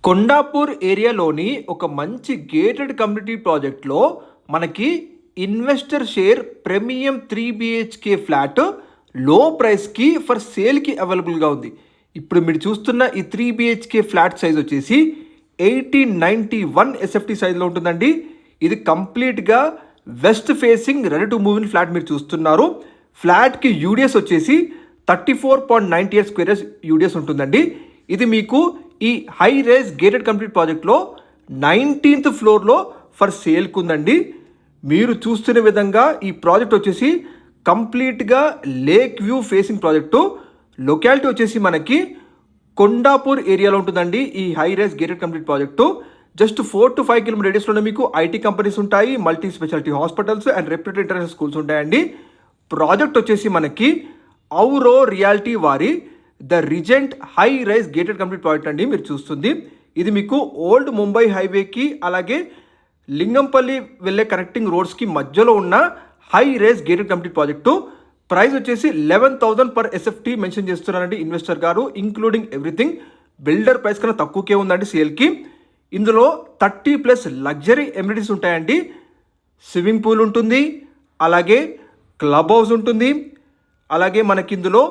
కొండాపూర్ ఏరియాలోని ఒక మంచి gated community ప్రాజెక్ట్లో మనకి investor share premium 3 BHK flat లో ప్రైస్కి ఫర్ సేల్కి అవైలబుల్గా ఉంది. ఇప్పుడు మీరు చూస్తున్న ఈ 3 BHK ఫ్లాట్ సైజ్ వచ్చేసి 1891 SFT సైజ్లో ఉంటుందండి. ఇది కంప్లీట్గా west facing ready to move in flat మీరు చూస్తున్నారు. ఫ్లాట్కి యూడిఎస్ వచ్చేసి 34.98 స్క్వేర్ యార్డ్స్ యూడిఎస్ ఉంటుందండి. ఇది మీకు ఈ హై రైజ్ గేటెడ్ కంప్లీట్ ప్రాజెక్ట్లో 19th ఫ్లోర్లో ఫర్ సేల్కి ఉందండి. మీరు చూస్తున్న విధంగా ఈ ప్రాజెక్ట్ వచ్చేసి కంప్లీట్గా lake view facing project. Locality వచ్చేసి మనకి కొండాపూర్ ఏరియాలో ఉంటుందండి. ఈ high rise gated complete project just 4 to 5 kilometre రేడియస్లోనే మీకు ఐటీ కంపెనీస్ ఉంటాయి, multi speciality hospitals and reputed international schools ఉంటాయండి. ప్రాజెక్ట్ వచ్చేసి మనకి ఔరో రియాలిటీ వారి the Regent high rise gated complete project అండి మీరు చూస్తుంది. ఇది మీకు ఓల్డ్ ముంబై హైవేకి అలాగే లింగంపల్లి వెళ్ళే కనెక్టింగ్ రోడ్స్కి మధ్యలో ఉన్న high rise gated complete project. Price వచ్చేసి 11,000 per SFT మెన్షన్ చేస్తున్నారండి ఇన్వెస్టర్ గారు, ఇంక్లూడింగ్ ఎవ్రీథింగ్. బిల్డర్ ప్రైస్ కన్నా తక్కువకే ఉందండి సేల్కి. ఇందులో 30+ లగ్జరీ ఎమ్యూనిటీస్ ఉంటాయండి. స్విమ్మింగ్ పూల్ ఉంటుంది, అలాగే క్లబ్ హౌస్ ఉంటుంది, అలాగే మనకి ఇందులో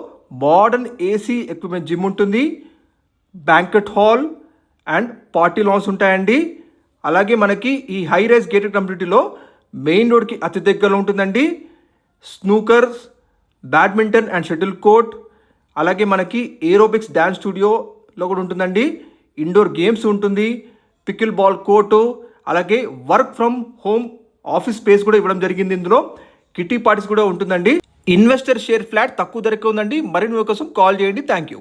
మోడర్న్ AC ఎక్విప్మెంట్ జిమ్ ఉంటుంది, banquet hall and party lawns ఉంటాయండి. అలాగే మనకి ఈ హై రైజ్ గేటెడ్ కమ్యూనిటీలో మెయిన్ రోడ్కి అతి దగ్గరలో ఉంటుందండి. Snookers, badminton and shuttle court, అలాగే మనకి ఏరోబిక్స్ డ్యాన్స్ స్టూడియోలో కూడా ఉంటుందండి. ఇండోర్ గేమ్స్ ఉంటుంది, పికిల్ బాల్ కోర్టు, అలాగే work from home office space కూడా ఇవ్వడం జరిగింది. ఇందులో కిటీ పార్టీస్ కూడా ఉంటుందండి. ఇన్వెస్టర్ షేర్ ఫ్లాట్ తక్కువ ధరకే ఉందండి. మరిన్ని కోసం కాల్ చేయండి. Thank you.